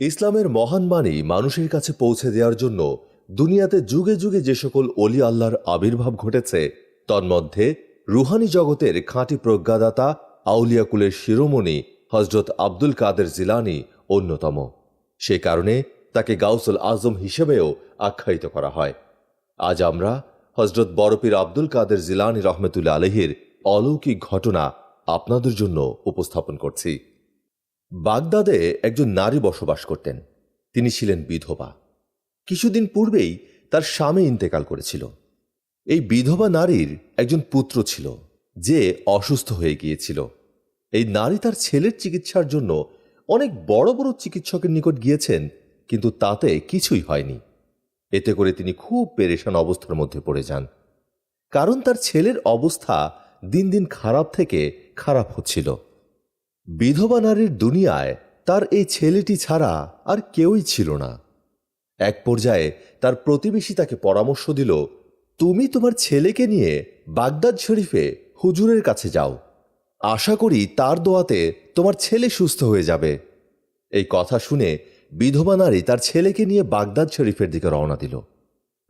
ইসলামের মহান বাণী মানুষের কাছে পৌঁছে দেওয়ার জন্য দুনিয়াতে যুগে যুগে যে সকল অলি আল্লাহর আবির্ভাব ঘটেছে তন্মধ্যে রুহানি জগতের খাঁটি প্রজ্ঞাদাতা আউলিয়াকুলের শিরোমণি হজরত আব্দুল কাদের জিলানী অন্যতম। সে কারণে তাকে গাউসুল আজম হিসেবেও আখ্যায়িত করা হয়। আজ আমরা হজরত বড়পীর আব্দুল কাদের জিলানী রহমতুল্লাহ আলহির অলৌকিক ঘটনা আপনাদের জন্য উপস্থাপন করছি। বাগদাদে একজন নারী বসবাস করতেন। তিনি ছিলেন বিধবা। কিছুদিন পূর্বেই তার স্বামী ইন্তেকাল করেছিল। এই বিধবা নারীর একজন পুত্র ছিল যে অসুস্থ হয়ে গিয়েছিল। এই নারী তার ছেলের চিকিৎসার জন্য অনেক বড় বড় চিকিৎসকের নিকট গিয়েছেন, কিন্তু তাতে কিছুই হয়নি। এতে করে তিনি খুব পেরেশান অবস্থার মধ্যে পড়ে যান, কারণ তার ছেলের অবস্থা দিন দিন খারাপ থেকে খারাপ হচ্ছিল। বিধবা নারীর দুনিয়ায় তার এই ছেলেটি ছাড়া আর কেউই ছিল না। এক পর্যায়ে তার প্রতিবেশী তাকে পরামর্শ দিল, তুমি তোমার ছেলেকে নিয়ে বাগদাদ শরীফে হুজুরের কাছে যাও, আশা করি তার দোয়াতে তোমার ছেলে সুস্থ হয়ে যাবে। এই কথা শুনে বিধবা নারী তার ছেলেকে নিয়ে বাগদাদ শরীফের দিকে রওনা দিল।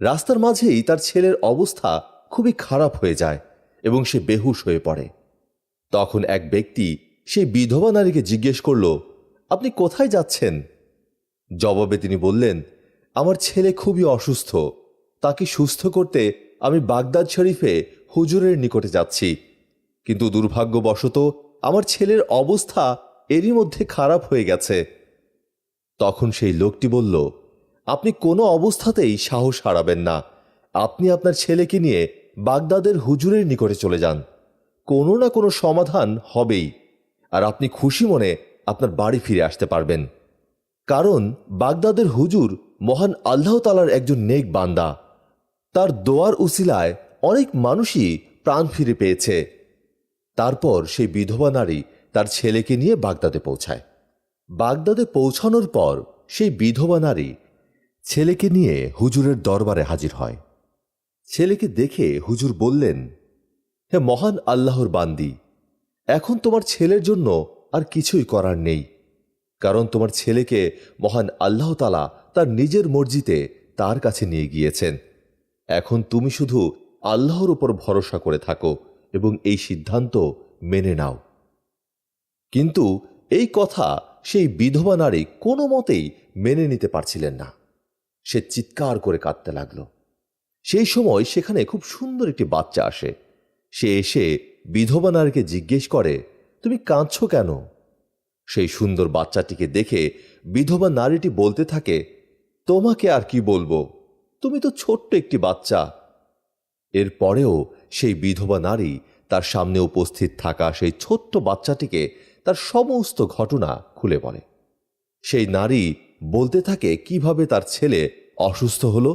রাস্তার মাঝেই তার ছেলের অবস্থা খুবই খারাপ হয়ে যায় এবং সে বেহুশ হয়ে পড়ে। তখন এক ব্যক্তি সেই বিধবা নারীকে জিজ্ঞেস করল, আপনি কোথায় যাচ্ছেন? জবাবে তিনি বললেন, আমার ছেলে খুবই অসুস্থ, তাকে সুস্থ করতে আমি বাগদাদ শরীফে হুজুরের নিকটে যাচ্ছি, কিন্তু দুর্ভাগ্যবশত আমার ছেলের অবস্থা এরই মধ্যে খারাপ হয়ে গেছে। তখন সেই লোকটি বলল, আপনি কোনো অবস্থাতেই সাহস হারাবেন না, আপনি আপনার ছেলেকে নিয়ে বাগদাদের হুজুরের নিকটে চলে যান, কোনো না কোনো সমাধান হবেই, আর আপনি খুশি মনে আপনার বাড়ি ফিরে আসতে পারবেন। কারণ বাগদাদের হুজুর মহান আল্লাহ তাআলার একজন নেক বান্দা, তার দোয়ার উসিলায় অনেক মানুষই প্রাণ ফিরে পেয়েছে। তারপর সেই বিধবা নারী তার ছেলেকে নিয়ে বাগদাদে পৌঁছায়। বাগদাদে পৌঁছানোর পর সেই বিধবা নারী ছেলেকে নিয়ে হুজুরের দরবারে হাজির হয়। ছেলেকে দেখে হুজুর বললেন, হে মহান আল্লাহর বান্দি, এখন তোমার ছেলের জন্য আর কিছুই করার নেই, কারণ তোমার ছেলেকে মহান আল্লাহ তাআলা তার নিজের মর্জিতে তার কাছে নিয়ে গিয়েছেন। এখন তুমি শুধু আল্লাহর উপর ভরসা করে থাকো এবং এই সিদ্ধান্ত মেনে নাও। কিন্তু এই কথা সেই বিধবা নারী কোনো মতেই মেনে নিতে পারছিলেন না। সে চিৎকার করে কাঁদতে লাগলো। সেই সময় সেখানে খুব সুন্দর একটি বাচ্চা আসে। সে এসে বিধবা নারীকে জিজ্ঞেস করে, তুমি কাঁদছো কেন? সেই সুন্দর বাচ্চাটিকে দেখে বিধবা নারীটি বলতে থাকে, তোমাকে আর কি বলবো, তুমি তো ছোট্ট একটি বাচ্চা। এরপরেও সেই বিধবা নারী তার সামনে উপস্থিত থাকা সেই ছোট্ট বাচ্চাটিকে তার সমস্ত ঘটনা খুলে বলে। সেই নারী বলতে থাকে কিভাবে তার ছেলে অসুস্থ হলো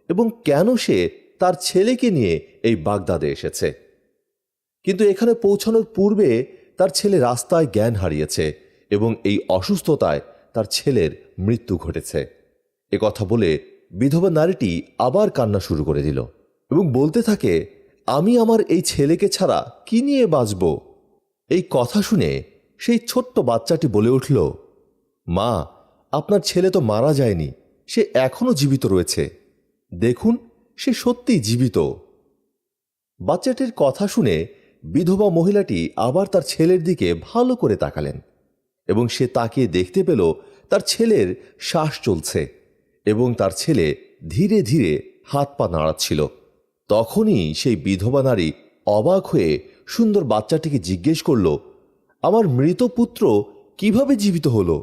এবং কেন সে তার ছেলেকে নিয়ে এই বাগদাদে এসেছে। কিন্তু এখানে পৌঁছানোর পূর্বে তার ছেলে রাস্তায় জ্ঞান হারিয়েছে এবং এই অসুস্থতায় তার ছেলের মৃত্যু ঘটেছে। কথা বলে বিধবা নারীটি আবার কান্না শুরু করে দিল এবং বলতে থাকে, আমি আমার এই ছেলেকে ছাড়া কি নিয়ে বাঁচব? এই কথা শুনে সেই ছোট্ট বাচ্চাটি বলে উঠল, মা, আপনার ছেলে তো মারা যায়নি, সে এখনো জীবিত রয়েছে, দেখুন সে সত্যিই জীবিত। বাচ্চাটির কথা শুনে বিধবা মহিলাটি আবার তার ছেলের দিকে ভালো করে তাকালেন এবং সে তাকিয়ে দেখতে পেল তার ছেলের শ্বাস চলছে এবং তার ছেলে ধীরে ধীরে হাত পা নাড়াচ্ছিল। তখনই সেই বিধবা নারী অবাক হয়ে সুন্দর বাচ্চাটিকে জিজ্ঞেস করল, আমার মৃত পুত্র কিভাবে জীবিত হলো?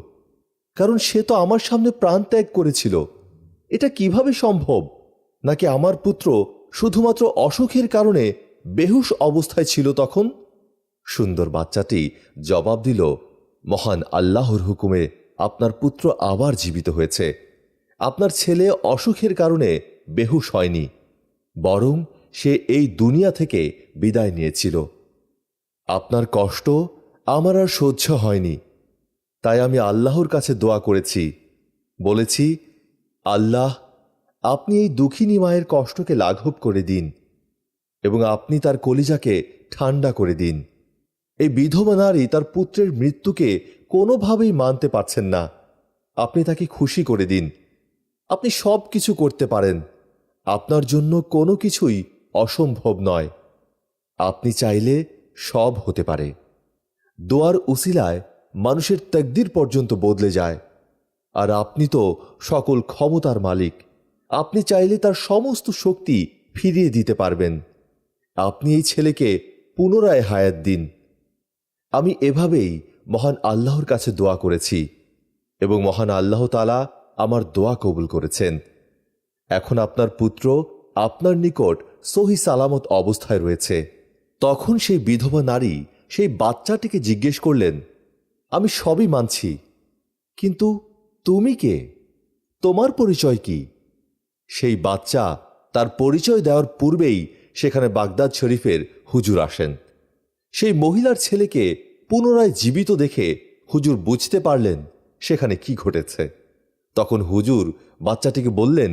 কারণ সে তো আমার সামনে প্রাণ ত্যাগ করেছিল, এটা কিভাবে সম্ভব? নাকি আমার পুত্র শুধুমাত্র অসুখের কারণে বেহুশ অবস্থায় ছিল তখন? সুন্দর বাচ্চাটি জবাব দিল, মহান আল্লাহর হুকুমে আপনার পুত্র আবার জীবিত হয়েছে। আপনার ছেলে অসুখের কারণে বেহুশ হয়নি, বরং সে এই দুনিয়া থেকে বিদায় নিয়েছিল। আপনার কষ্ট আমার আর সহ্য হয়নি, তাই আমি আল্লাহর কাছে দোয়া করেছি, বলেছি, আল্লাহ, আপনি এই দুঃখিনী মায়ের কষ্টকে লাঘব করে দিন এবং আপনি তার কলিজাকে ঠান্ডা করে দিন। এই বিধবা নারী তার পুত্রের মৃত্যুকে কোনোভাবেই মানতে পারছেন না আপনি তাকে খুশি করে দিন। আপনি সব কিছু করতে পারেন, আপনার জন্য কোনো কিছুই অসম্ভব নয়। আপনি চাইলে সব হতে পারে। দোয়ার উসিলায় মানুষের তাকদীর পর্যন্ত বদলে যায়। আর আপনি তো সকল ক্ষমতার মালিক, আপনি চাইলে তার সমস্ত শক্তি ফিরিয়ে দিতে পারবেন। আপনি এই ছেলেকে পুনরায় হায়াত দিন। আমি এভাবেই মহান আল্লাহর কাছে দোয়া করেছি এবং মহান আল্লাহ তাআলা আমার দোয়া কবুল করেছেন। এখন আপনার পুত্র আপনার নিকট সহি সালামত অবস্থায় রয়েছে। তখন সেই বিধবা নারী সেই বাচ্চাটিকে জিজ্ঞেস করলেন, আমি সবই মানছি, কিন্তু তুমি কে? তোমার পরিচয় কি? সেই বাচ্চা তার পরিচয় দেওয়ার পূর্বেই সেখানে বাগদাদ শরীফের হুজুর আসেন। সেই মহিলার ছেলেকে পুনরায় জীবিত দেখে হুজুর বুঝতে পারলেন সেখানে কি ঘটেছে। তখন হুজুর বাচ্চাটিকে বললেন,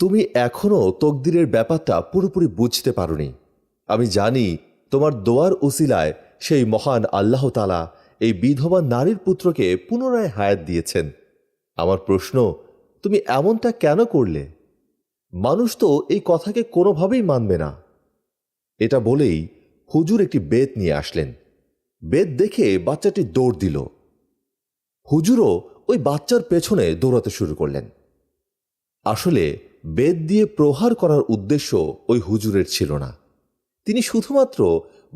তুমি এখনও তকদিরের ব্যাপারটা পুরোপুরি বুঝতে পারোনি। আমি জানি তোমার দোয়ার উসিলায় সেই মহান আল্লাহ তাআলা এই বিধবা নারীর পুত্রকে পুনরায় হায়াত দিয়েছেন। আমার প্রশ্ন, তুমি এমনটা কেন করলে? মানুষ তো এই কথাকে কোনোভাবেই মানবে না। এটা বলেই হুজুর একটি বেত নিয়ে আসলেন। বেত দেখে বাচ্চাটি দৌড় দিল। হুজুরও ওই বাচ্চার পেছনে দৌড়াতে শুরু করলেন। আসলে বেত দিয়ে প্রহার করার উদ্দেশ্য ওই হুজুরের ছিল না। তিনি শুধুমাত্র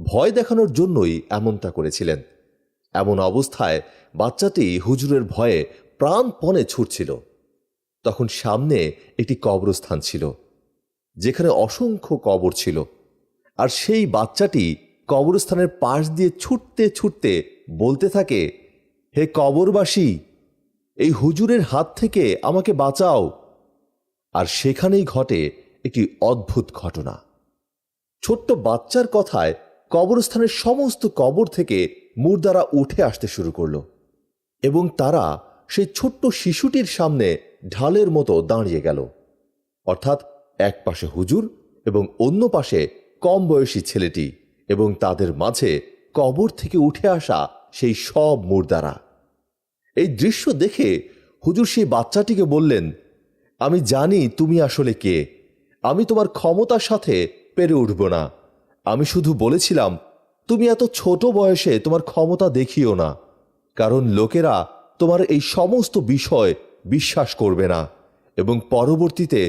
ভয় দেখানোর জন্যই এমনটা করেছিলেন। এমন অবস্থায় বাচ্চাটি হুজুরের ভয়ে প্রাণপণে ছুটছিল। তখন সামনে একটি কবরস্থান ছিল, যেখানে অসংখ্য কবর ছিল। আর সেই বাচ্চাটি কবরস্থানের পাশ দিয়ে ছুটতে ছুটতে বলতে থাকে, হে কবরবাসী, এই হুজুরের হাত থেকে আমাকে বাঁচাও। আর সেখানেই ঘটে একটি অদ্ভুত ঘটনা। ছোট্ট বাচ্চার কথায় কবরস্থানের সমস্ত কবর থেকে মুর্দারা উঠে আসতে শুরু করল এবং তারা সেই ছোট্ট শিশুটির সামনে ঢালের মতো দাঁড়িয়ে গেল। অর্থাৎ এক পাশে হুজুর এবং অন্য পাশে কম বয়সী ছেলেটি এবং তাদের মাঝে কবর থেকে উঠে আসা সেই সব মুর্দারা। এই দৃশ্য দেখে হুজুর সেই বাচ্চাটিকে বললেন, আমি জানি তুমি আসলে কে। আমি তোমার ক্ষমতার সাথে পেরে উঠব না। আমি শুধু বলেছিলাম তুমি এত ছোট বয়সে তোমার ক্ষমতা দেখিও না, কারণ লোকেরা তোমার এই সমস্ত বিষয় বিশ্বাস করবে না এবং পরবর্তীতে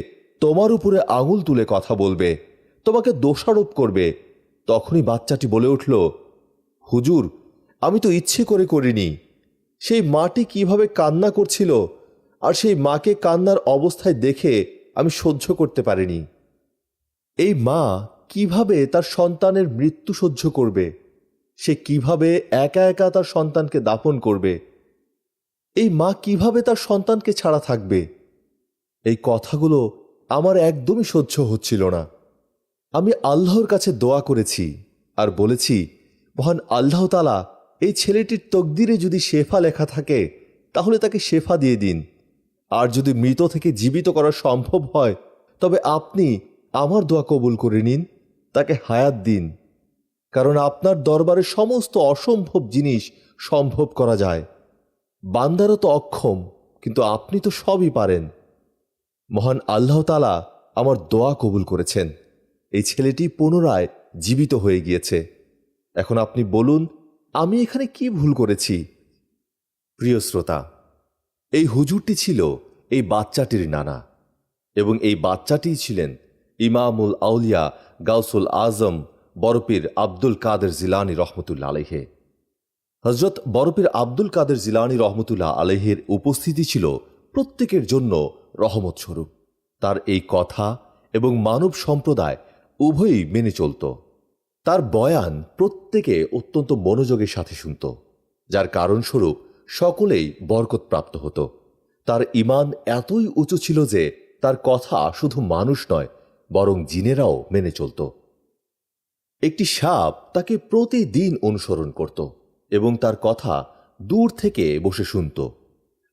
তোমার উপরে আঙুল তুলে কথা বলবে, তোমাকে দোষারোপ করবে। তখনই বাচ্চাটি বলে উঠল, হুজুর, আমি তো ইচ্ছে করে করিনি। সেই মাটি কিভাবে কান্না করছিল, আর সেই মাকে কান্নার অবস্থায় দেখে আমি সহ্য করতে পারিনি। এই মা কিভাবে তার সন্তানের মৃত্যু সহ্য করবে? সে কিভাবে একা একা তার সন্তানকে দাফন করবে? এই মা কিভাবে তার সন্তানকে ছাড়া থাকবে? এই কথাগুলো আমার একদমই সহ্য হচ্ছিল না। আমি আল্লাহর কাছে দোয়া করেছি আর বলেছি, মহান আল্লাহ তাআলা এই ছেলেটির তকদিরে যদি শেফা লেখা থাকে তাহলে তাকে শেফা দিয়ে দিন, আর যদি মৃত থেকে জীবিত করা সম্ভব হয় তবে আপনি আমার দোয়া কবুল করে নিন, তাকে হায়াত দিন। কারণ আপনার দরবারে সমস্ত অসম্ভব জিনিস সম্ভব করা যায়। বান্দারা তো অক্ষম, কিন্তু আপনি তো সবই পারেন। মহান আল্লাহ তাআলা আমার দোয়া কবুল করেছেন। এই ছেলেটি পুনরায় জীবিত হয়ে গিয়েছে। এখন আপনি বলুন, আমি এখানে কি ভুল করেছি? প্রিয় শ্রোতা, এই হুজুরটি ছিল এই বাচ্চাটির নানা, এবং এই বাচ্চাটিই ছিলেন ইমামুল আউলিয়া গাউসুল আজম বরপীর আব্দুল কাদের জিলানী রহমতুল্লাহ আলাইহে। হজরত বরপীর আব্দুল কাদের জিলানী রহমতুল্লাহ আলাইহের উপস্থিতি ছিল প্রত্যেকের জন্য রহমত স্বরূপ। তার এই কথা এবং মানব সম্প্রদায় উভয়ই মেনে চলত। তার বয়ান প্রত্যেকে অত্যন্ত মনোযোগের সাথে শুনত, যার কারণস্বরূপ সকলেই বরকত প্রাপ্ত হতো। তার ঈমান এতই উঁচু ছিল যে তার কথা শুধু মানুষ নয়, বরং জিনেরাও মেনে চলত। একটি সাপ তাকে প্রতিদিন অনুসরণ করত এবং তার কথা দূর থেকে বসে শুনত।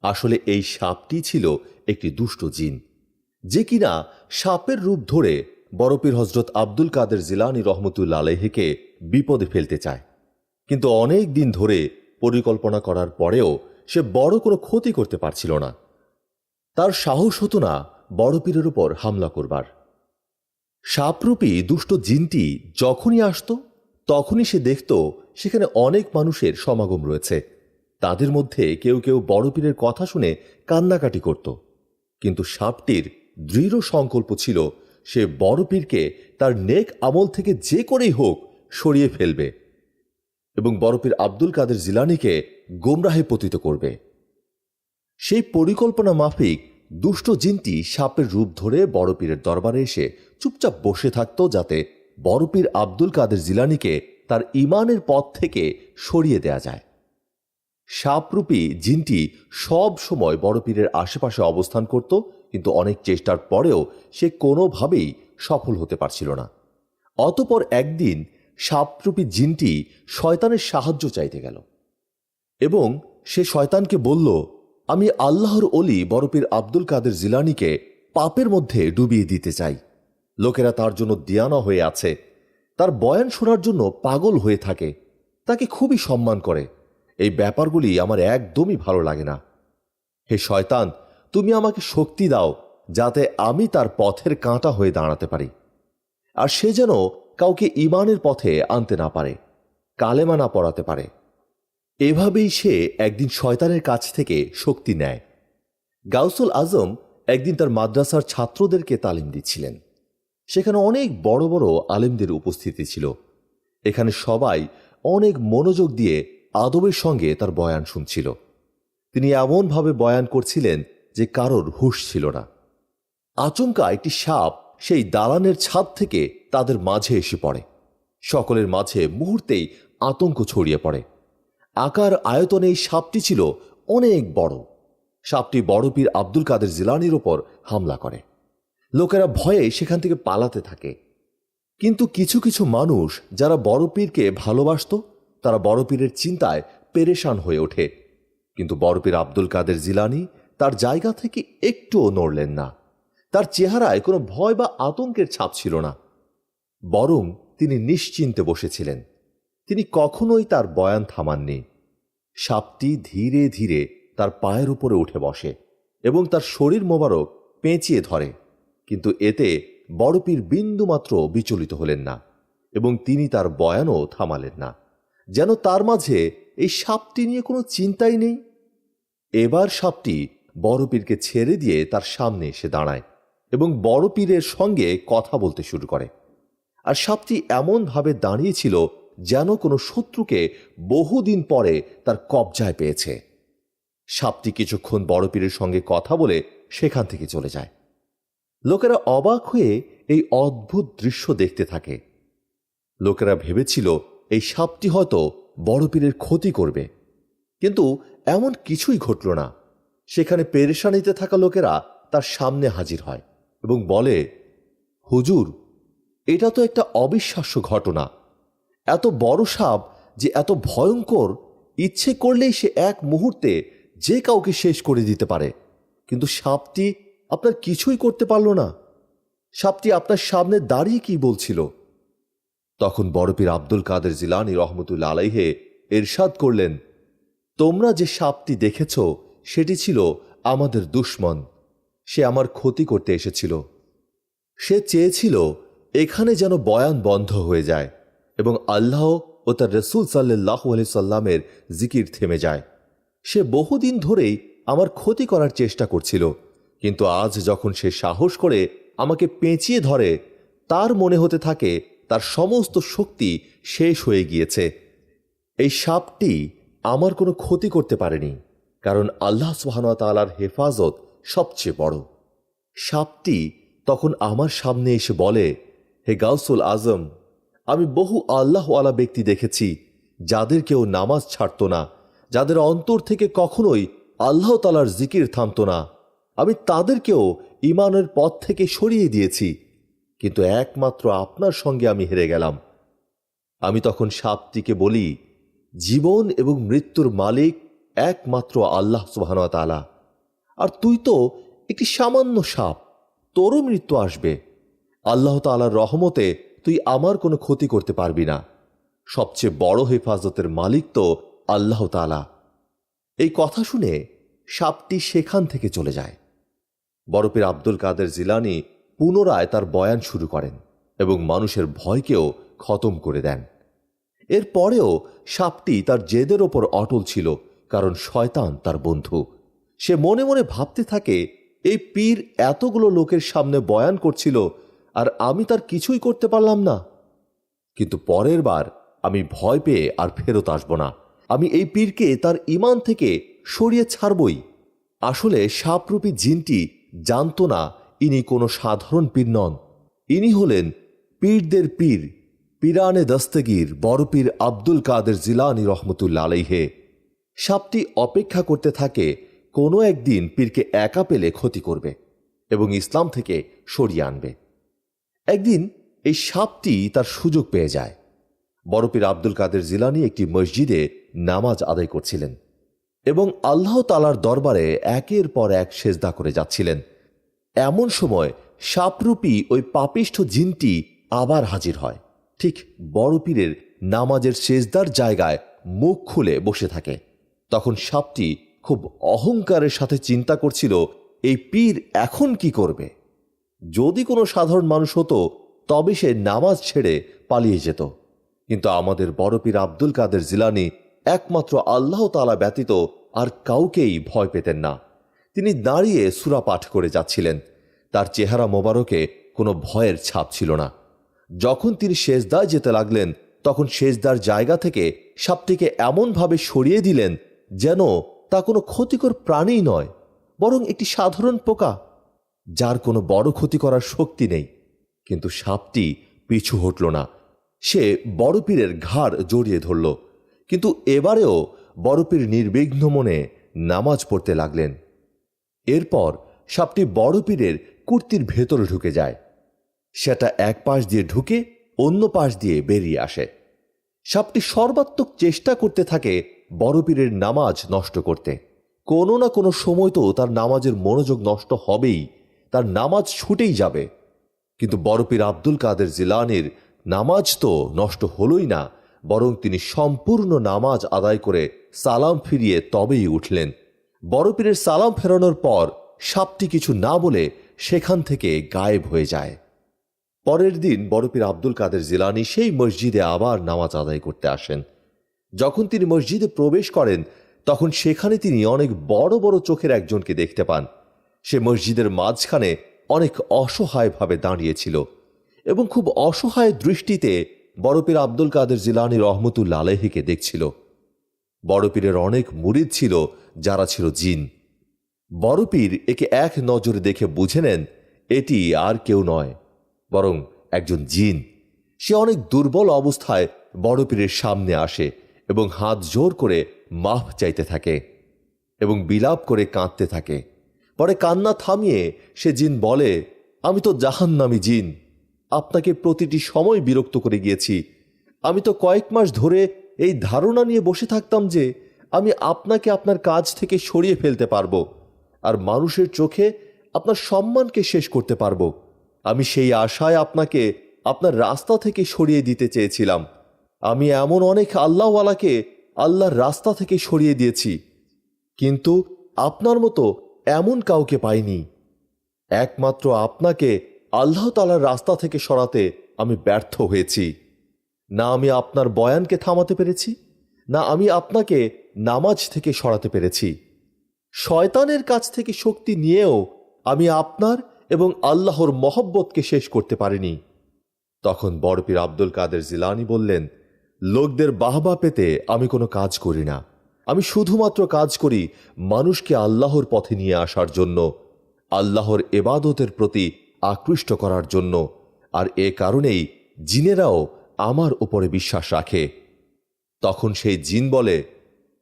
আসলে এই সাপটি ছিল একটি দুষ্ট জিন, যে কিনা সাপের রূপ ধরে বরপীর হজরত আব্দুল কাদের জিলানী রহমতুল্লাহ আলাইহিকে বিপদে ফেলতে চায়। কিন্তু অনেক দিন ধরে পরিকল্পনা করার পরেও সে বড় কোনো ক্ষতি করতে পারছিল না। তার সাহস হতো না বড় পীরের উপর হামলা করবার। সাপরূপী দুষ্ট জিনটি যখনই আসত তখনই সে দেখত সেখানে অনেক মানুষের সমাগম রয়েছে। তাদের মধ্যে কেউ কেউ বড় পীরের কথা শুনে কান্নাকাটি করত, কিন্তু সাপটির দৃঢ় সংকল্প ছিল সে বড় পীরকে তার নেক আমল থেকে যে করেই হোক সরিয়ে ফেলবে এবং বড় পীর আব্দুল কাদের জিলানীকে গোমরাহে পতিত করবে। সেই পরিকল্পনা মাফিক দুষ্ট জিনটি সাপের রূপ ধরে বড় পীরের দরবারে এসে চুপচাপ বসে থাকত, যাতে বড় পীর আব্দুল কাদের জিলানীকে তার ঈমানের পথ থেকে সরিয়ে দেয়া যায়। সাপরূপী জিনটি সব সময় বড় পীরের আশেপাশে অবস্থান করত, কিন্তু অনেক চেষ্টার পরেও সে কোনোভাবেই সফল হতে পারছিল না। অতঃপর একদিন সাপরূপী জিনটি শয়তানের সাহায্য চাইতে গেল এবং সে শয়তানকে বলল, আমি আল্লাহর অলি বড় পীর আব্দুল কাদের জিলানীকে পাপের মধ্যে ডুবিয়ে দিতে চাই। লোকেরা তার জন্য দিয়ানা হয়ে আছে, তার বয়ান শোনার জন্য পাগল হয়ে থাকে, তাকে খুবই সম্মান করে। এই ব্যাপারগুলি আমার একদমই ভালো লাগে না। হে শয়তান, তুমি আমাকে শক্তি দাও যাতে আমি তার পথের কাঁটা হয়ে দাঁড়াতে পারি, আর সে যেন কাউকে ঈমানের পথে আনতে না পারে, কালেমা না পড়াতে পারে। এভাবেই সে একদিন শয়তানের কাছ থেকে শক্তি নেয়। গাউসুল আজম একদিন তার মাদ্রাসার ছাত্রদেরকে তালিম দিচ্ছিলেন। সেখানে অনেক বড় বড় আলেমদের উপস্থিতি ছিল। এখানে সবাই অনেক মনোযোগ দিয়ে আদবের সঙ্গে তার বয়ান শুনছিল। তিনি এমনভাবে বয়ান করছিলেন যে কারোর হুঁশ ছিল না। আচমকা একটি সাপ সেই দালানের ছাদ থেকে তাদের মাঝে এসে পড়ে। সকলের মাঝে মুহূর্তেই আতঙ্ক ছড়িয়ে পড়ে। আকার আয়তনে এই সাপটি ছিল অনেক বড়। সাপটি বড় পীর আব্দুল কাদের জিলানীর ওপর হামলা করে। লোকেরা ভয়ে সেখান থেকে পালাতে থাকে, কিন্তু কিছু কিছু মানুষ যারা বড় পীরকে ভালোবাসত তারা বড় পীরের চিন্তায় পেরেশান হয়ে ওঠে। কিন্তু বড় পীর আব্দুল কাদের জিলানী তার জায়গা থেকে একটুও নড়লেন না। তার চেহারায় কোনো ভয় বা আতঙ্কের ছাপ ছিল না, বরং তিনি নিশ্চিন্তে বসেছিলেন। তিনি কখনোই তার বয়ান থামাননি। সাপটি ধীরে ধীরে তার পায়ের উপরে উঠে বসে এবং তার শরীর মোবারক পেঁচিয়ে ধরে, কিন্তু এতে বড় পীর বিন্দুমাত্র বিচলিত হলেন না এবং তিনি তার বয়ানও থামালেন না, যেন তার মাঝে এই সাপটি নিয়ে কোনো চিন্তাই নেই। এবার সাপটি বড় পীরকে ছেড়ে দিয়ে তার সামনে এসে দাঁড়ায় এবং বড় পীরের সঙ্গে কথা বলতে শুরু করে। আর সাপটি এমনভাবে দাঁড়িয়েছিল যেন কোনো শত্রুকে বহুদিন পরে তার কবজায় পেয়েছে। সাপটি কিছুক্ষণ বড় পীরের সঙ্গে কথা বলে সেখান থেকে চলে যায়। লোকেরা অবাক হয়ে এই অদ্ভুত দৃশ্য দেখতে থাকে। লোকেরা ভেবেছিল এই সাপটি হয়তো বড় পীরের ক্ষতি করবে, কিন্তু এমন কিছুই ঘটল না। সেখানে পেরেশানিতে থাকা লোকেরা তার সামনে হাজির হয় এবং বলে, হুজুর, এটা তো একটা অবিশ্বাস্য ঘটনা। এত বড় সাপ যে এত ভয়ঙ্কর, ইচ্ছে করলেই সে এক মুহূর্তে যে কাউকে শেষ করে দিতে পারে, কিন্তু সাপটি আপনার কিছুই করতে পারল না। সাপটি আপনার সামনে দাঁড়িয়ে কি বলছিল? তখন বড় পীর আব্দুল কাদের জিলানী রহমতুল্লাহ আলাইহে ইরশাদ করলেন, তোমরা যে সাপটি দেখেছ সেটি ছিল আমাদের দুশমন। সে আমার ক্ষতি করতে এসেছিল। সে চেয়েছিল এখানে যেন বয়ান বন্ধ হয়ে যায় এবং আল্লাহ ও তার রসুল সাল্লাল্লাহু আলাইহি সাল্লামের জিকির থেমে যায়। সে বহুদিন ধরেই আমার ক্ষতি করার চেষ্টা করছিল, কিন্তু আজ যখন সে সাহস করে আমাকে পেঁচিয়ে ধরে, তার মনে হতে থাকে তার সমস্ত শক্তি শেষ হয়ে গিয়েছে। এই সাপটি আমার কোনো ক্ষতি করতে পারেনি, কারণ আল্লাহ সুবহানাহু ওয়া তাআলার হেফাজত সবচেয়ে বড়। সাপটি তখন আমার সামনে এসে বলে, হে গাউসুল আজম, আমি বহু আল্লাহওয়ালা ব্যক্তি দেখেছি যাদের কেউ নামাজ ছাড়ত না, যাদের অন্তর থেকে কখনোই আল্লাহ তাআলার জিকির থামত না। আমি তাদেরকেও ঈমানের পথ থেকে সরিয়ে দিয়েছি, কিন্তু একমাত্র আপনার সঙ্গে আমি হেরে গেলাম। আমি তখন সাপটিকে বলি, জীবন এবং মৃত্যুর মালিক একমাত্র আল্লাহ সুবহানাহু ওয়া তাআলা, আর তুই তো একটি সামান্য সাপ, তোরও মৃত্যু আসবে। আল্লাহ তাআলার রহমতে তুই আমার কোনো ক্ষতি করতে পারবি না। সবচেয়ে বড় হেফাজতের মালিক তো আল্লাহ তাআলা। এই কথা শুনে সাপটি সেখান থেকে চলে যায়। বড় পীর আব্দুল কাদের জিলানী পুনরায় তার বয়ান শুরু করেন এবং মানুষের ভয়কেও খতম করে দেন। এরপরেও সাপটি তার জেদের ওপর অটল ছিল, কারণ শয়তান তার বন্ধু। সে মনে মনে ভাবতে থাকে, এই পীর এতগুলো লোকের সামনে বয়ান করছিল আর আমি তার কিছুই করতে পারলাম না। কিন্তু পরের বার আমি ভয় পেয়ে আর ফেরত আসব না। আমি এই পীরকে তার ঈমান থেকে সরিয়ে ছাড়বই। আসলে সাপরূপী জিনটি জানত না ইনি কোনো সাধারণ পীর নন। ইনি হলেন পীরদের পীর, পীরানে দস্তগীর বড় পীর আব্দুল কাদের জিলানী রহমতুল্লাহ আলাইহে। সাপটি অপেক্ষা করতে থাকে কোনো একদিন পীরকে একা পেলে ক্ষতি করবে এবং ইসলাম থেকে সরিয়ে আনবে। একদিন এই সাপটি তার সুযোগ পেয়ে যায়। বড় পীর আব্দুল কাদের জিলানী একটি মসজিদে নামাজ আদায় করছিলেন এবং আল্লাহ তাআলার দরবারে একের পর এক সেজদা করে যাচ্ছিলেন। এমন সময় সাপরূপী ওই পাপিষ্ঠ জিনটি আবার হাজির হয়, ঠিক বড় পীরের নামাজের সেজদার জায়গায় মুখ খুলে বসে থাকে। তখন সাপটি খুব অহংকারের সাথে চিন্তা করছিল, এই পীর এখন কি করবে? যদি কোনো সাধারণ মানুষ হতো তবে সে নামাজ ছেড়ে পালিয়ে যেত, কিন্তু আমাদের বড় পীর আব্দুল কাদের জিলানী একমাত্র আল্লাহ তাআলা ব্যতীত আর কাউকেই ভয় পেতেন না। তিনি দাঁড়িয়ে সূরা পাঠ করে যাচ্ছিলেন। তার চেহারা মোবারকে কোনো ভয়ের ছাপ ছিল না। যখন তিনি সেজদায় যেতে লাগলেন, তখন সেজদার জায়গা থেকে সাপটিকে এমনভাবে সরিয়ে দিলেন যেন তা কোনো ক্ষতিকর প্রাণী নয়, বরং একটি সাধারণ পোকা, যার কোনো বড় ক্ষতি করার শক্তি নেই। কিন্তু সাপটি পিছু হটল না। সে বড় পীরের ঘাড় জড়িয়ে ধরল। কিন্তু এবারেও বড় পীর নির্বিঘ্ন মনে নামাজ পড়তে লাগলেন। এরপর সাপটি বড় পীরের কুর্তির ভেতরে ঢুকে যায়। সেটা এক পাশ দিয়ে ঢুকে অন্য পাশ দিয়ে বেরিয়ে আসে। সাপটি সর্বাত্মক চেষ্টা করতে থাকে বড় পীরের নামাজ নষ্ট করতে। কোনো না কোনো সময় তো তার নামাজের মনোযোগ নষ্ট হবেই, তার নামাজ ছুটেই যাবে। কিন্তু বড় পীর আব্দুল কাদের জিলানীর নামাজ তো নষ্ট হলোই না, বরং তিনি সম্পূর্ণ নামাজ আদায় করে সালাম ফিরিয়ে তবেই উঠলেন। বড় পীরের সালাম ফেরানোর পর সাপটি কিছু না বলে সেখান থেকে গায়েব হয়ে যায়। পরের দিন বড় পীর আব্দুল কাদের জিলানী সেই মসজিদে আবার নামাজ আদায় করতে আসেন। যখন তিনি মসজিদে প্রবেশ করেন, তখন সেখানে তিনি অনেক বড় বড় চোখের একজনকে দেখতে পান। সে মসজিদের মাঝখানে অনেক অসহায়ভাবে দাঁড়িয়েছিল এবং খুব অসহায় দৃষ্টিতে বড় পীর আব্দুল কাদের জিলানী রহমতুল্লাহ আলাইহিকে দেখছিল। বড় পীরের অনেক মুরিদ ছিল যারা ছিল জিন। বড় পীর একে এক নজরে দেখে বুঝে নেন এটি আর কেউ নয়, বরং একজন জিন। সে অনেক দুর্বল অবস্থায় বড় পীরের সামনে আসে এবং হাত জোর করে মাফ চাইতে থাকে এবং বিলাপ করে কাঁদতে থাকে। পরে কান্না থামিয়ে সে জিন বলে, আমি তো জাহান্নামী জিন, আপনাকে প্রতিটি সময় বিরক্ত করে গিয়েছি। আমি তো কয়েক মাস ধরে এই ধারণা নিয়ে বসে থাকতাম যে আমি আপনাকে আপনার কাজ থেকে সরিয়ে ফেলতে পারবো আর মানুষের চোখে আপনার সম্মানকে শেষ করতে পারবো। আমি সেই আশায় আপনাকে আপনার রাস্তা থেকে সরিয়ে দিতে চেয়েছিলাম। আমি এমন অনেক আল্লাহওয়ালাকে আল্লাহর রাস্তা থেকে সরিয়ে দিয়েছি, কিন্তু আপনার মতো এমন কাউকে পাইনি। একমাত্র আপনাকে আল্লাহ তাআলার রাস্তা থেকে সরাতে আমি ব্যর্থ হয়েছি। না আমি আপনার বয়ানকে থামাতে পেরেছি, না আমি আপনাকে নামাজ থেকে সরাতে পেরেছি। শয়তানের কাছ থেকে শক্তি নিয়েও আমি আপনার এবং আল্লাহর মহব্বতকে শেষ করতে পারিনি। তখন বড় পীর আব্দুল কাদের জিলানী বললেন, লোকদের বাহবা পেতে আমি কোনো কাজ করি না। আমি শুধুমাত্র কাজ করি মানুষকে আল্লাহর পথে নিয়ে আসার জন্য, আল্লাহর ইবাদতের প্রতি আকৃষ্ট করার জন্য। আর এ কারণেই জিনেরাও আমার উপরে বিশ্বাস রাখে। তখন সেই জিন বলে,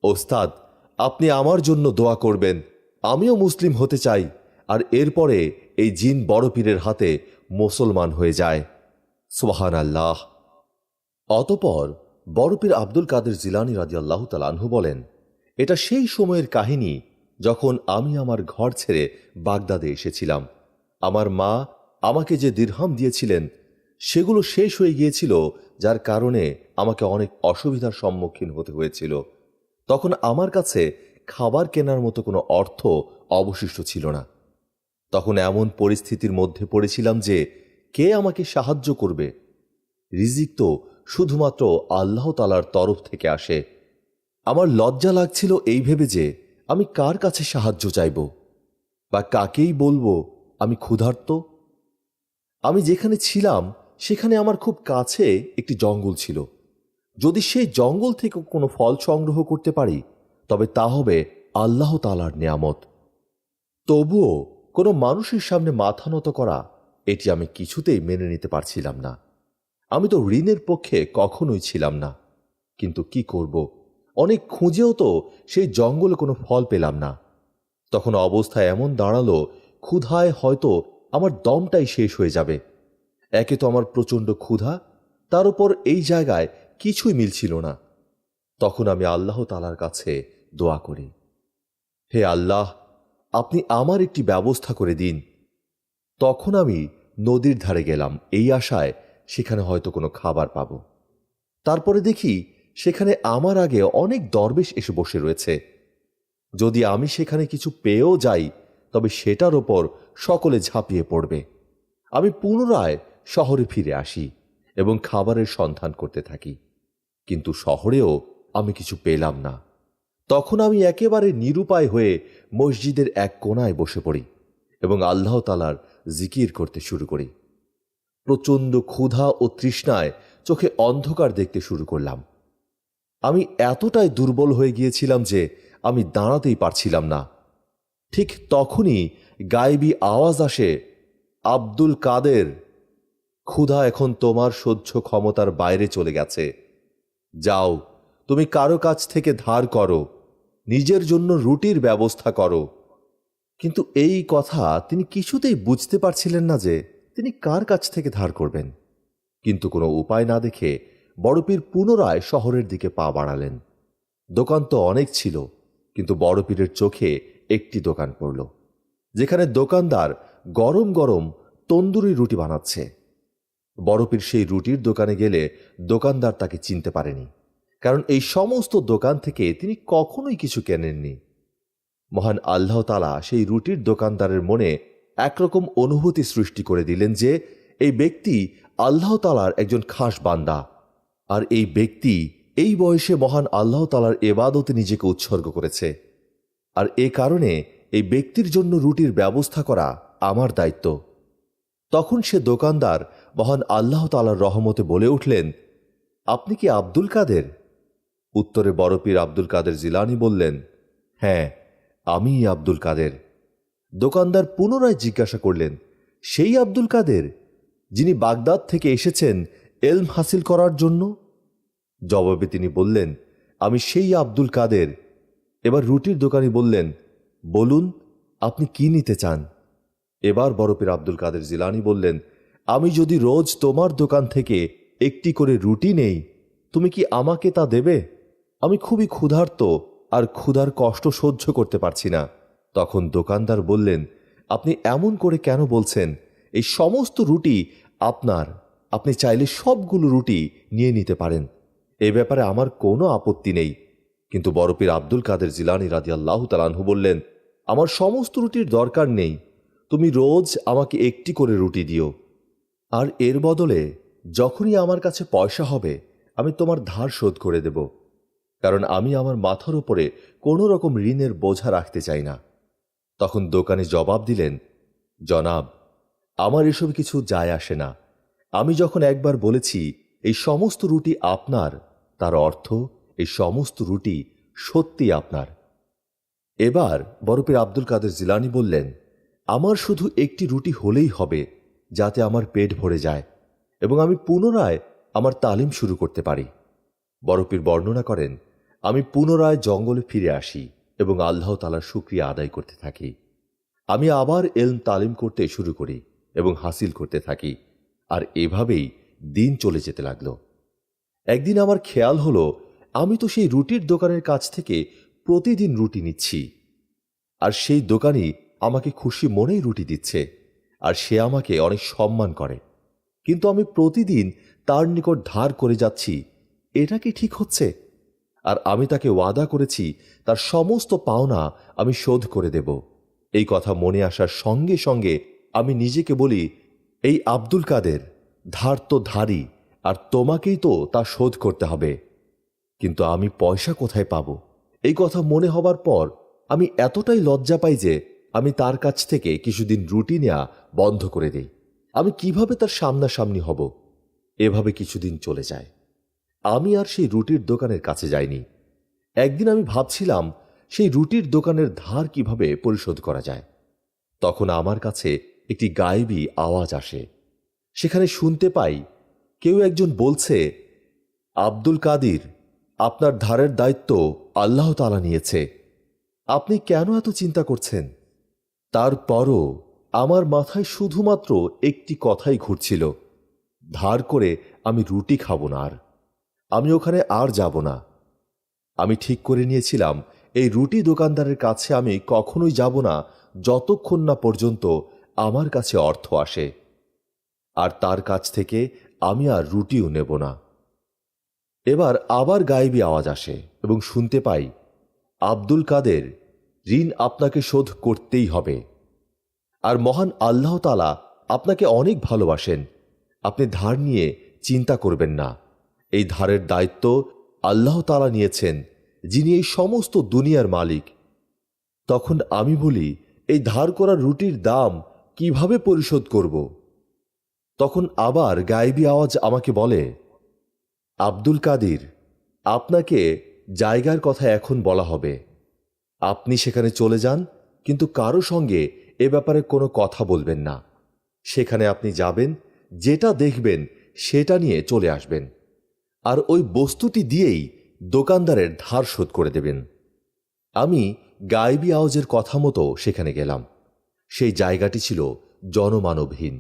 ওস্তাদ, আপনি আমার জন্য দোয়া করবেন, আমিও মুসলিম হতে চাই। আর এরপরে এই জিন বড় পীরের হাতে মুসলমান হয়ে যায়। সুবহানাল্লাহ। অতঃপর বড় পীর আব্দুল কাদের জিলানী রাদিয়াল্লাহু তাআলা আনহু বলেন, এটা সেই সময়ের কাহিনী যখন আমি আমার ঘর ছেড়ে বাগদাদে এসেছিলাম। আমার মা আমাকে যে দিরহাম দিয়েছিলেন সেগুলো শেষ হয়ে গিয়েছিল, যার কারণে আমাকে অনেক অসুবিধার সম্মুখীন হতে হয়েছিল। তখন আমার কাছে খাবার কেনার মতো কোনো অর্থ অবশিষ্ট ছিল না। তখন এমন পরিস্থিতির মধ্যে পড়েছিলাম যে কে আমাকে সাহায্য করবে? রিজিক তো শুধুমাত্র আল্লাহ তাআলার তরফ থেকে আসে। আমার লজ্জা লাগছিল এই ভেবে যে আমি কার কাছে সাহায্য চাইব বা কাকেই বলবো আমি ক্ষুধার্ত। আমি যেখানে ছিলাম সেখানে আমার খুব কাছে একটি জঙ্গল ছিল। যদি সেই জঙ্গল থেকে কোনো ফল সংগ্রহ করতে পারি তবে তা হবে আল্লাহ তাআলার নিয়ামত। তবুও কোনো মানুষের সামনে মাথা নত করা এটি আমি কিছুতেই মেনে নিতে পারছিলাম না। আমি তো ঋণের পক্ষে কখনোই ছিলাম না, কিন্তু কি করব? অনেক খুঁজেও তো সেই জঙ্গলে কোনো ফল পেলাম না। তখন অবস্থা এমন দাঁড়ালো, ক্ষুধায় হয়তো আমার দমটাই শেষ হয়ে যাবে। একে তো আমার প্রচণ্ড ক্ষুধা, তার উপর এই জায়গায় কিছুই মিলছিল না। তখন আমি আল্লাহ তাআলার কাছে দোয়া করি, হে আল্লাহ, আপনি আমার একটি ব্যবস্থা করে দিন। তখন আমি নদীর ধারে গেলাম এই আশায় সেখানে হয়তো কোনো খাবার পাব। তারপরে দেখি সেখানে আমার আগে অনেক দরবেশ এসে বসে রয়েছে। যদি আমি সেখানে কিছু পেয়েও যাই তবে সেটার ওপর সকলে ঝাঁপিয়ে পড়বে। আমি পুনরায় শহরে ফিরে আসি এবং খাবারের সন্ধান করতে থাকি, কিন্তু শহরেও আমি কিছু পেলাম না। তখন আমি একেবারে নিরুপায় হয়ে মসজিদের এক কোণায় বসে পড়ি এবং আল্লাহ তাআলার জিকির করতে শুরু করি। প্রচণ্ড ক্ষুধা ও তৃষ্ণায় চোখে অন্ধকার দেখতে শুরু করলাম। আমি এতটাই দুর্বল হয়ে গিয়েছিলাম যে আমি দাঁড়াতেই পারছিলাম না। ঠিক তখনই গায়েবী আওয়াজ আসে, আব্দুল কাদের, ক্ষুধা এখন তোমার সহ্য ক্ষমতার বাইরে চলে গেছে। যাও, তুমি কারো কাছ থেকে ধার করো, নিজের জন্য রুটির ব্যবস্থা করো। কিন্তু এই কথা তিনি কিছুতেই বুঝতে পারছিলেন না যে তিনি কার কাছ থেকে ধার করবেন। কিন্তু কোনো উপায় না দেখে বড়পীর পুনরায় শহরের দিকে পা বাড়ালেন। দোকান তো অনেক ছিল, কিন্তু বড়পীরের চোখে একটি দোকান পড়ল, যেখানে দোকানদার গরম গরম তন্দুরি রুটি বানাচ্ছে। বড়পীর সেই রুটির দোকানে গেলে দোকানদার তাকে চিনতে পারেনি, কারণ এই সমস্ত দোকান থেকে তিনি কখনোই কিছু কেনেননি। মহান আল্লাহ তাআলা সেই রুটির দোকানদারের মনে একরকম অনুভূতি সৃষ্টি করে দিলেন যে এই ব্যক্তি আল্লাহ তাআলার একজন খাস বান্দা, আর এই ব্যক্তি এই বয়সে মহান আল্লাহ তাআলার ইবাদতে নিজেকে উৎসর্গ করেছে, আর এ কারণে এই ব্যক্তির জন্য রুটির ব্যবস্থা করা আমার দায়িত্ব। তখন সে দোকানদার মহান আল্লাহ তাআলার রহমতে বলে উঠলেন, আপনি কি আব্দুল কাদের? উত্তরে বড়পীর আব্দুল কাদের জিলানী বললেন, হ্যাঁ, আমিই আব্দুল কাদের। দোকানদার পুনরায় জিজ্ঞাসা করলেন, সেই আব্দুল কাদের যিনি বাগদাদ থেকে এসেছেন এলম হাসিল করার জন্য? জবাবে তিনি বললেন, আমি সেই আব্দুল কাদের। এবার রুটির দোকানি বললেন, বলুন আপনি কি নিতে চান? এবার বড়পীর আব্দুল কাদের জিলানী বললেন, আমি যদি রোজ তোমার দোকান থেকে একটি করে রুটি নেই, তুমি কি আমাকে তা দেবে? আমি খুবই ক্ষুধার্ত আর ক্ষুধার কষ্ট সহ্য করতে পারছি না। তখন দোকানদার বললেন, আপনি এমন করে কেন বলছেন? এই সমস্ত রুটি আপনার, আপনি চাইলে সবগুলো রুটি নিয়ে নিতে পারেন, এ ব্যাপারে আমার কোনো আপত্তি নেই। কিন্তু বড়পীর আব্দুল কাদের জিলানী রাদিয়াল্লাহু তাআলা আনহু বললেন, আমার সমস্ত রুটির দরকার নেই, তুমি রোজ আমাকে একটি করে রুটি দিও, আর এর বদলে যখনই আমার কাছে পয়সা হবে আমি তোমার ধার শোধ করে দেব, কারণ আমি আমার মাথার উপরে কোনো রকম ঋণের বোঝা রাখতে চাই না। তখন দোকানি জবাব দিলেন, জনাব, আমার এসব কিছু যায় আসে না। আমি যখন একবার বলেছি এই সমস্ত রুটি আপনার, তার অর্থ এই সমস্ত রুটি সত্যি আপনার। এবার বড়পীর আব্দুল কাদের জিলানী বললেন, আমার শুধু একটি রুটি হলেই হবে, যাতে আমার পেট ভরে যায় এবং আমি পুনরায় আমার তালিম শুরু করতে পারি। বড়পীর বর্ণনা করেন, আমি পুনরায় জঙ্গলে ফিরে আসি এবং আল্লাহ তাআলার শুকরিয়া আদায় করতে থাকি। আমি আবার এলম তালিম করতে শুরু করি এবং হাসিল করতে থাকি, আর এভাবেই দিন চলে যেতে লাগল। একদিন আমার খেয়াল হলো, আমি তো সেই রুটির দোকানের কাছ থেকে প্রতিদিন রুটি নিচ্ছি, আর সেই দোকানি আমাকে খুশি মনেই রুটি দিচ্ছে, আর সে আমাকে অনেক সম্মান করে, কিন্তু আমি প্রতিদিন তার নিকট ধার করে যাচ্ছি। এটা কি ঠিক হচ্ছে? আর আমি তাকে ওয়াদা করেছি তার সমস্ত পাওনা আমি শোধ করে দেব। এই কথা মনে আসার সঙ্গে সঙ্গে আমি নিজেকে বলি, এই আব্দুল কাদের ধার তো ধারই, আর তোমাকেই তো তা শোধ করতে হবে। কিন্তু আমি পয়সা কোথায় পাব? এই কথা মনে হবার পর আমি এতটাই লজ্জা পাই যে আমি তার কাছ থেকে কিছুদিন রুটি নেওয়া বন্ধ করে দিই। আমি কিভাবে তার সামনাসামনি হব? এভাবে কিছুদিন চলে যায়। আমি আর সেই রুটির দোকানের কাছে যাইনি। একদিন আমি ভাবছিলাম সেই রুটির দোকানের ধার কিভাবে পরিশোধ করা যায়। তখন আমার কাছে একটি গায়েবী আওয়াজ আসে। সেখানে শুনতে পাই কেউ একজন বলছে, আব্দুল কাদির, আপনার ধারের দায়িত্ব আল্লাহ তাআলা নিয়েছে। আপনি কেন এত চিন্তা করছেন? তারপরও আমার মাথায় শুধুমাত্র একটি কথাই ঘুরছিল, ধার করে আমি রুটি খাবো না, আর আমি ওখানে আর যাব না। আমি ঠিক করে নিয়েছিলাম এই রুটি দোকানদারের কাছে আমি কখনোই যাব না যতক্ষণ না পর্যন্ত আমার কাছে অর্থ আসে, আর তার কাছ থেকে আমি আর রুটিও নেব না। এবার আবার গায়েবী আওয়াজ আসে এবং শুনতে পাই, আব্দুল কাদের, ঋণ আপনাকে শোধ করতেই হবে। আর মহান আল্লাহ তাআলা আপনাকে অনেক ভালোবাসেন। আপনি ধার নিয়ে চিন্তা করবেন না। এই ধারের দায়িত্ব আল্লাহ তাআলা নিয়েছেন, যিনি এই সমস্ত দুনিয়ার মালিক। তখন আমি বলি, এই ধার করা রুটির দাম কিভাবে পরিশোধ করব? তখন আবার গায়েবী আওয়াজ আমাকে বলে, আব্দুল কাদির, আপনাকে জায়গার কথা এখন বলা হবে। আপনি সেখানে চলে যান, কিন্তু কারো সঙ্গে এ ব্যাপারে কোনো কথা বলবেন না। সেখানে আপনি যাবেন, যেটা দেখবেন সেটা নিয়ে চলে আসবেন, আর ওই বস্তুটি দিয়েই দোকানদারের ধার শোধ করে দেবেন। আমি গায়েবী আওয়াজের কথা মতো সেখানে গেলাম। সেই জায়গাটি ছিল জনমানবহীন।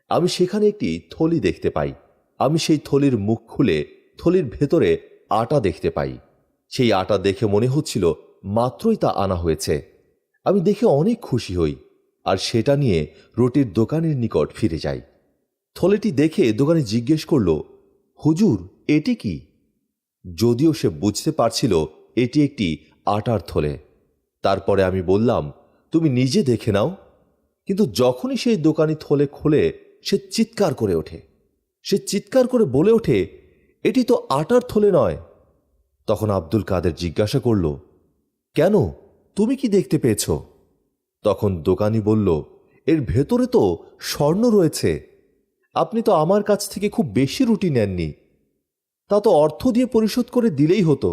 আমি সেখানে একটি থলি দেখতে পাই। আমি সেই থলির মুখ খুলে থলির ভেতরে আটা দেখতে পাই। সেই আটা দেখে মনে হচ্ছিল মাত্রই তা আনা হয়েছে। আমি দেখে অনেক খুশি হই, আর সেটা নিয়ে রুটির দোকানের নিকট ফিরে যাই। থলেটি দেখে দোকানে জিজ্ঞেস করল, হুজুর, এটি কি? যদিও সে বুঝতে পারছিল এটি একটি আটার থলে। তারপরে আমি বললাম, তুমি নিজে দেখে নাও। কিন্তু যখনই সেই দোকানি থলে খোলে, সে চিৎকার করে ওঠে। সে চিৎকার করে বলে ওঠে, এটি তো আটার থলে নয়। তখন আব্দুল কাদের জিজ্ঞাসা করল, কেন, তুমি কি দেখতে পেয়েছ? তখন দোকানি বলল, এর ভেতরে তো স্বর্ণ রয়েছে। আপনি তো আমার কাছ থেকে খুব বেশি রুটি নেননি, তা তো অর্থ দিয়ে পরিশোধ করে দিলেই হতো।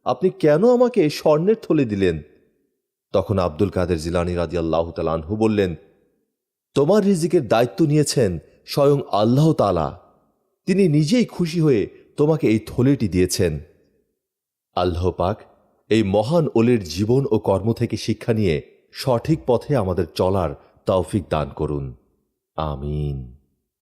আপনি কেন আমাকে স্বর্ণের থলে দিলেন? তখন আব্দুল কাদের জিলানী রাদিয়াল্লাহু তাআলা আনহু বললেন, তোমার রিজিকের দায়িত্ব নিয়েছেন স্বয়ং আল্লাহ তাআলা। তিনি নিজেই খুশি হয়ে তোমাকে এই থলেটি দিয়েছেন। আল্লাহ পাক এই মহান ওলির জীবন ও কর্ম থেকে শিক্ষা নিয়ে সঠিক পথে আমাদের চলার তৌফিক দান করুন। আমিন।